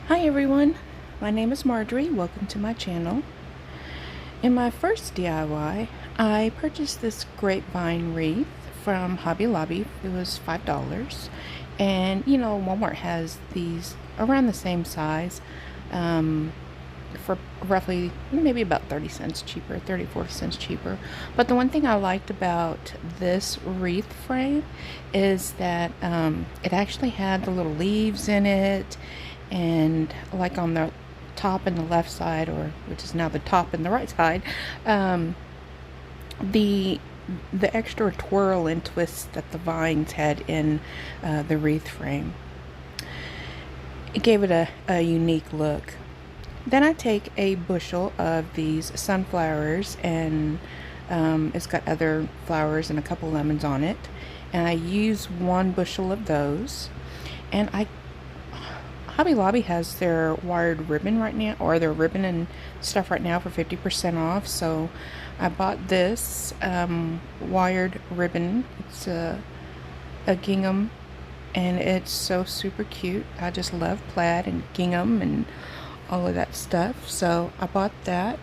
Hi everyone, my name is Marjorie. Welcome to my channel. In my first DIY, I purchased this grapevine wreath from Hobby Lobby. It was $5. And you know, Walmart has these around the same size for roughly maybe about 30 cents cheaper, 34 cents cheaper. But the one thing I liked about this wreath frame is that it actually had the little leaves in it, and like on the top and the left side, or which is now the top and the right side, the extra twirl and twist that the vines had in the wreath frame. It gave it a unique look. Then I take a bushel of these sunflowers, and it's got other flowers and a couple lemons on it, and I use one bushel of those. And Hobby Lobby has their wired ribbon right now, or their ribbon and stuff right now for 50% off. So I bought this wired ribbon. It's a gingham, and it's so super cute. I just love plaid and gingham and all of that stuff. So I bought that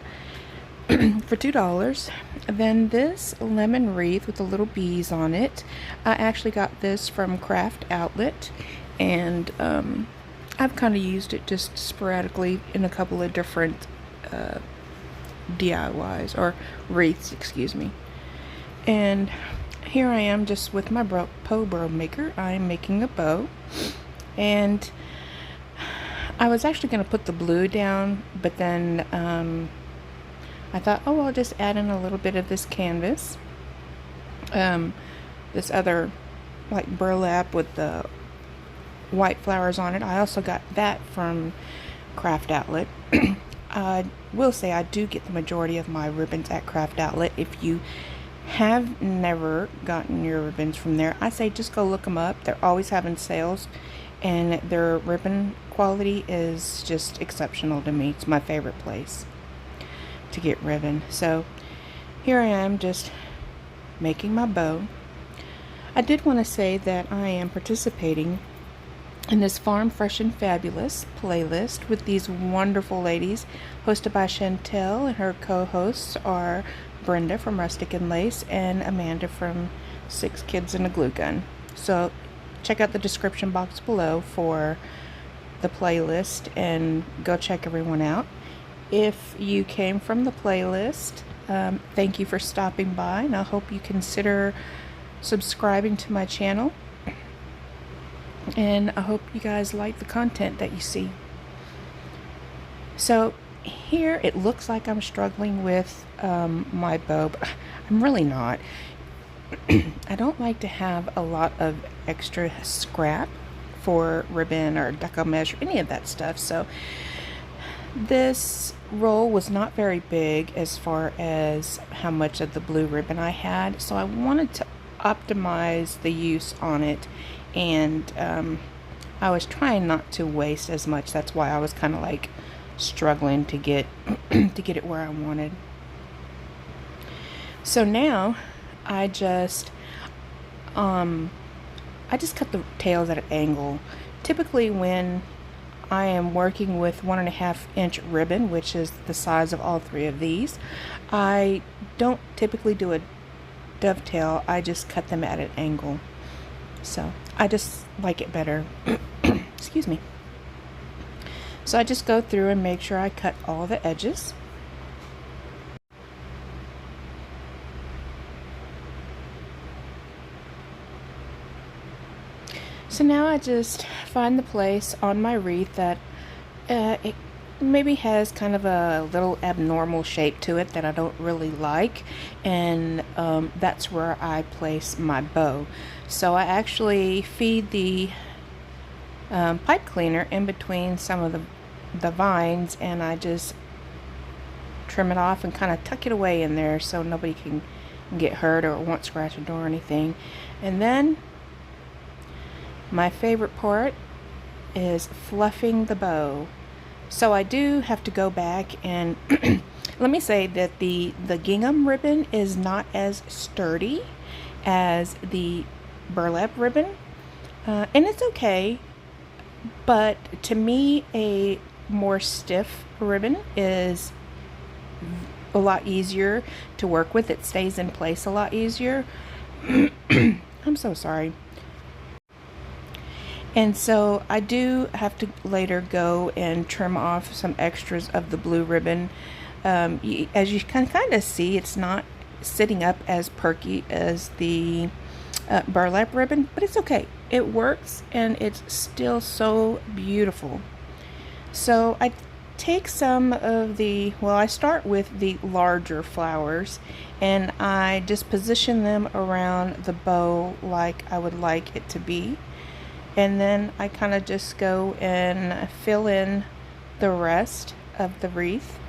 for $2. Then this lemon wreath with the little bees on it, I actually got this from Craft Outlet, and I've kind of used it just sporadically in a couple of different DIYs, or wreaths, excuse me. And here I am just with my bow maker. I'm making a bow, and I was actually going to put the blue down, but then I thought, oh, I'll just add in a little bit of this canvas, this other like burlap with the white flowers on it. I also got that from Craft Outlet. I will say I do get the majority of my ribbons at Craft Outlet. If you have never gotten your ribbons from there, I say just go look them up. They're always having sales, and their ribbon quality is just exceptional to me. It's my favorite place to get ribbon. So here I am just making my bow. I did want to say that I am participating in this Farm Fresh and Fabulous playlist with these wonderful ladies, hosted by Shantell, and her co-hosts are Brenda from Rustic and Lace and Amanda from 6 Kids and a Glue Gun. So check out the description box below for the playlist and go check everyone out. If you came from the playlist, thank you for stopping by, and I hope you consider subscribing to my channel. And I hope you guys like the content that you see. So here it looks like I'm struggling with my bow, but I'm really not. I don't like to have a lot of extra scrap for ribbon or deco mesh or any of that stuff. So this roll was not very big as far as how much of the blue ribbon I had, so I wanted to optimize the use on it, and I was trying not to waste as much. That's why I was kind of like struggling to get to get it where I wanted. So now I just cut the tails at an angle. Typically when I am working with 1.5-inch ribbon, which is the size of all 3 of these, I don't typically do a dovetail. I just cut them at an angle. So I just like it better. Excuse me. So I just go through and make sure I cut all the edges. So now I just find the place on my wreath that it maybe has kind of a little abnormal shape to it that I don't really like, and that's where I place my bow. So I actually feed the pipe cleaner in between some of the vines, and I just trim it off and kind of tuck it away in there so nobody can get hurt or won't scratch a door or anything. And then my favorite part is fluffing the bow. So I do have to go back and let me say that the gingham ribbon is not as sturdy as the burlap ribbon, and it's okay. But to me, a more stiff ribbon is a lot easier to work with. It stays in place a lot easier. I'm so sorry. And so I do have to later go and trim off some extras of the blue ribbon. As you can kind of see, it's not sitting up as perky as the burlap ribbon, but it's okay. It works and it's still so beautiful. So I take some of the, well, I start with the larger flowers and I just position them around the bow like I would like it to be. And then I kind of just go and fill in the rest of the wreath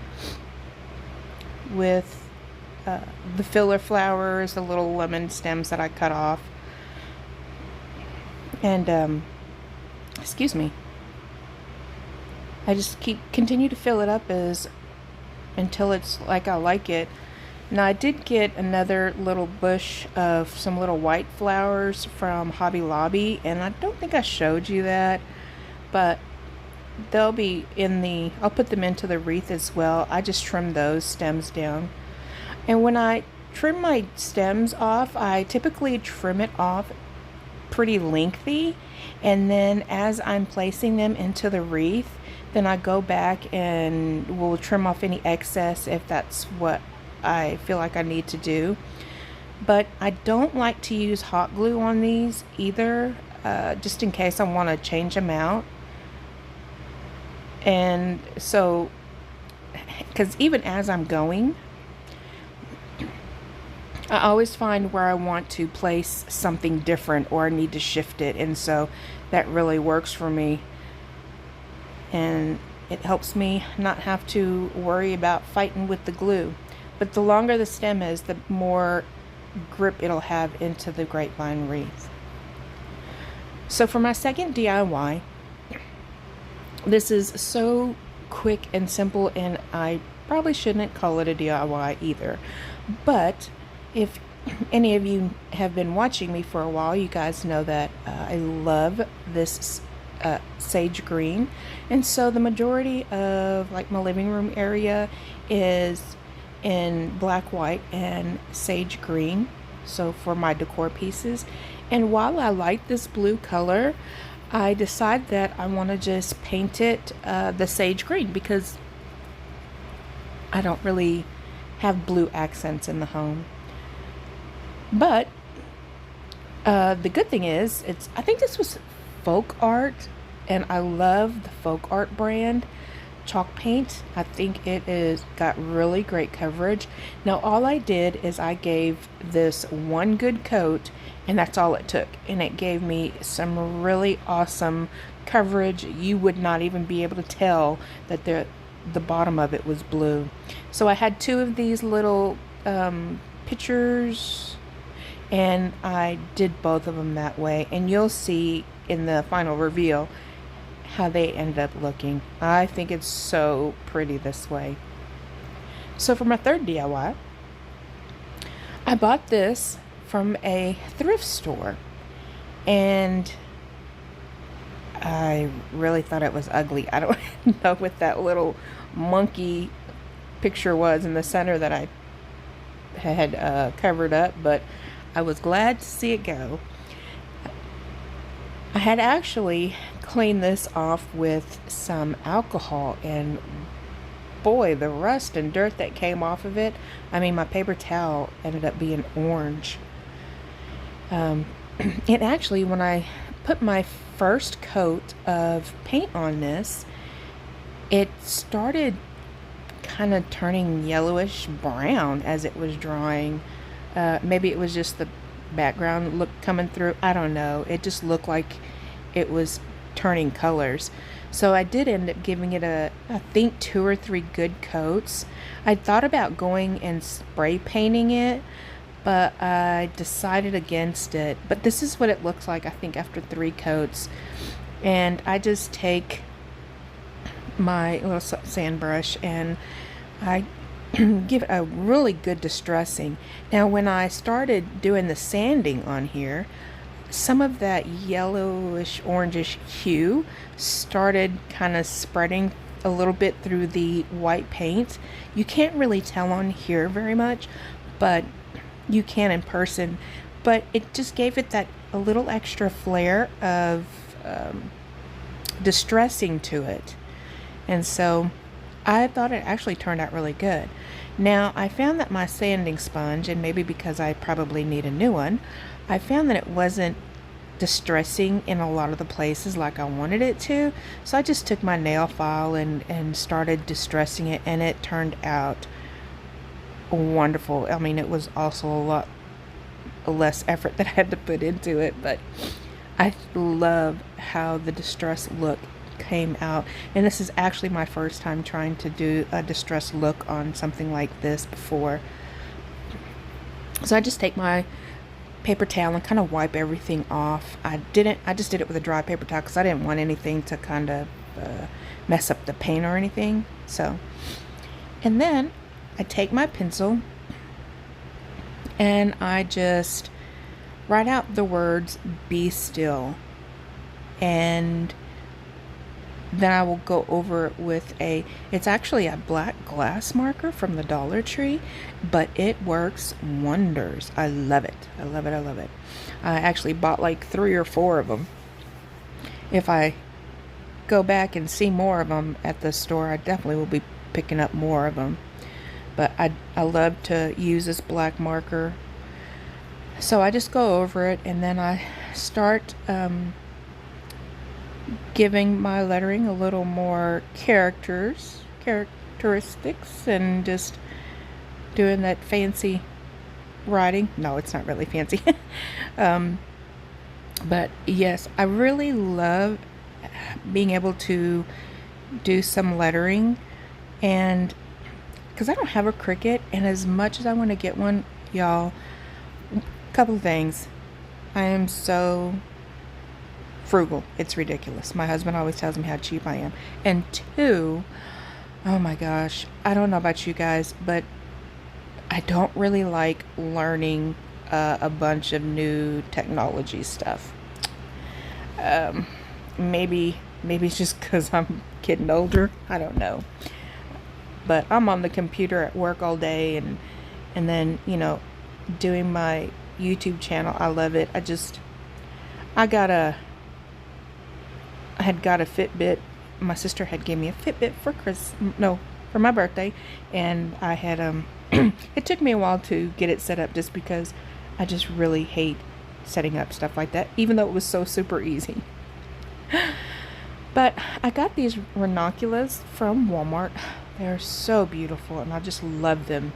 with the filler flowers, the little lemon stems that I cut off. And excuse me, I just continue to fill it up until it's like I like it. Now I did get another little bush of some little white flowers from Hobby Lobby, and I don't think I showed you that, but they'll be I'll put them into the wreath as well. I just trim those stems down. And when I trim my stems off, I typically trim it off pretty lengthy, and then as I'm placing them into the wreath, then I go back and will trim off any excess if that's what I feel like I need to do. But I don't like to use hot glue on these either, just in case I want to change them out. And so, because even as I'm going, I always find where I want to place something different or I need to shift it, and so that really works for me. And it helps me not have to worry about fighting with the glue. But the longer the stem is, the more grip it'll have into the grapevine wreath. So for my second DIY, this is so quick and simple, and I probably shouldn't call it a DIY either. But if any of you have been watching me for a while, you guys know that I love this sage green, and so the majority of like my living room area is in black, white, and sage green, so for my decor pieces. And while I like this blue color, I decide that I want to just paint it the sage green because I don't really have blue accents in the home. But the good thing is, I think this was Folk Art, and I love the Folk Art brand chalk paint. I think it is got really great coverage. Now all I did is I gave this one good coat, and that's all it took, and it gave me some really awesome coverage. You would not even be able to tell that the bottom of it was blue. So I had two of these little pictures, and I did both of them that way, and you'll see in the final reveal how they end up looking. I think it's so pretty this way. So for my third DIY, I bought this from a thrift store, and I really thought it was ugly. I don't know what that little monkey picture was in the center that I had covered up, but I was glad to see it go. I had actually cleaned this off with some alcohol, and boy, the rust and dirt that came off of it. I mean, my paper towel ended up being orange. And actually, when I put my first coat of paint on this, it started kind of turning yellowish brown as it was drying. Maybe it was just the background look coming through. I don't know. It just looked like it was turning colors. So I did end up giving it I think 2 or 3 good coats. I thought about going and spray painting it, but I decided against it. But this is what it looks like, I think, after 3 coats. And I just take my little sand brush and I give it a really good distressing. Now when I started doing the sanding on here, some of that yellowish orangish hue started kind of spreading a little bit through the white paint. You can't really tell on here very much, but you can in person. But it just gave it that a little extra flair of distressing to it. And so I thought it actually turned out really good. Now, I found that my sanding sponge, and maybe because I probably need a new one, I found that it wasn't distressing in a lot of the places like I wanted it to. So I just took my nail file and started distressing it, and it turned out wonderful. I mean, it was also a lot less effort that I had to put into it, but I love how the distress look came out. And this is actually my first time trying to do a distress look on something like this before. So I just take my paper towel and kind of wipe everything off. I just did it with a dry paper towel because I didn't want anything to kind of mess up the paint or anything. So, and then I take my pencil and I just write out the words "be still," and then I will go over it with it's actually a black glass marker from the Dollar Tree, but it works wonders. I love it. I love it. I love it. I actually bought like 3 or 4 of them. If I go back and see more of them at the store, I definitely will be picking up more of them. But I love to use this black marker. So I just go over it, and then I start giving my lettering a little more characteristics, and just doing that fancy writing. No, it's not really fancy. But yes, I really love being able to do some lettering, and because I don't have a Cricut, and as much as I want to get one, y'all, a couple of things. I am so frugal. It's ridiculous. My husband always tells me how cheap I am. And 2, oh my gosh, I don't know about you guys, but I don't really like learning a bunch of new technology stuff. Maybe it's just because I'm getting older. I don't know. But I'm on the computer at work all day, and then, you know, doing my YouTube channel. I love it. I had got a Fitbit. My sister had gave me a Fitbit for my birthday, and I had it took me a while to get it set up just because I just really hate setting up stuff like that, even though it was so super easy. But I got these ranunculus from Walmart. They're so beautiful, and I just love them.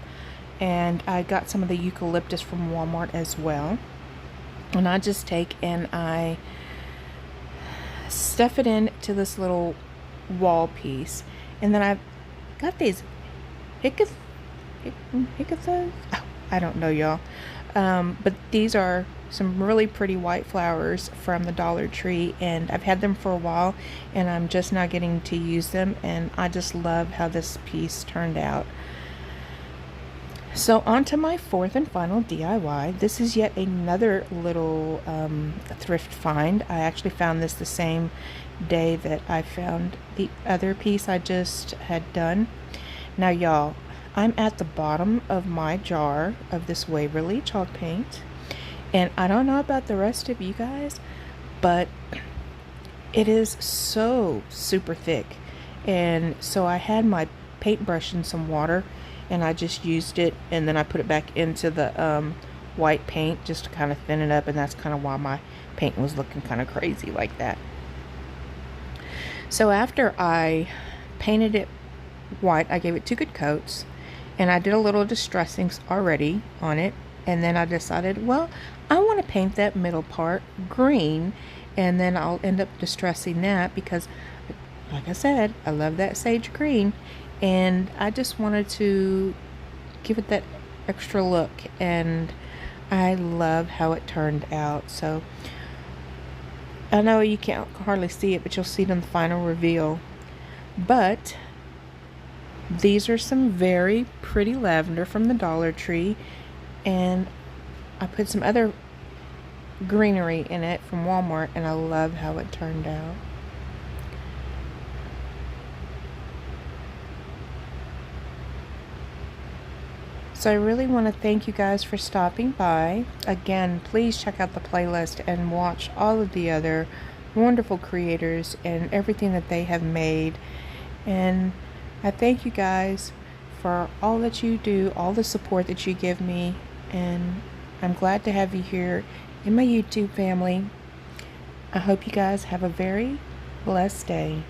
And I got some of the eucalyptus from Walmart as well. And I just take and I stuff it into this little wall piece. And then I've got these hiccups. Oh, I don't know, y'all. But these are some really pretty white flowers from the Dollar Tree, and I've had them for a while, and I'm just now getting to use them, and I just love how this piece turned out. So on to my 4th and final DIY. This is yet another little thrift find. I actually found this the same day that I found the other piece I just had done. Now, y'all, I'm at the bottom of my jar of this Waverly chalk paint, and I don't know about the rest of you guys, but it is so super thick. And so I had my paintbrush in some water, and I just used it, and then I put it back into the white paint just to kind of thin it up, and that's kind of why my paint was looking kind of crazy like that. So after I painted it white, I gave it 2 good coats, and I did a little distressings already on it, and then I decided, well, I want to paint that middle part green, and then I'll end up distressing that because, like I said, I love that sage green, and I just wanted to give it that extra look, and I love how it turned out. So I know you can't hardly see it, but you'll see it in the final reveal. But these are some very pretty lavender from the Dollar Tree, and I put some other greenery in it from Walmart, and I love how it turned out. So I really want to thank you guys for stopping by. Again, please check out the playlist and watch all of the other wonderful creators and everything that they have made. And I thank you guys for all that you do, all the support that you give me, and I'm glad to have you here in my YouTube family. I hope you guys have a very blessed day.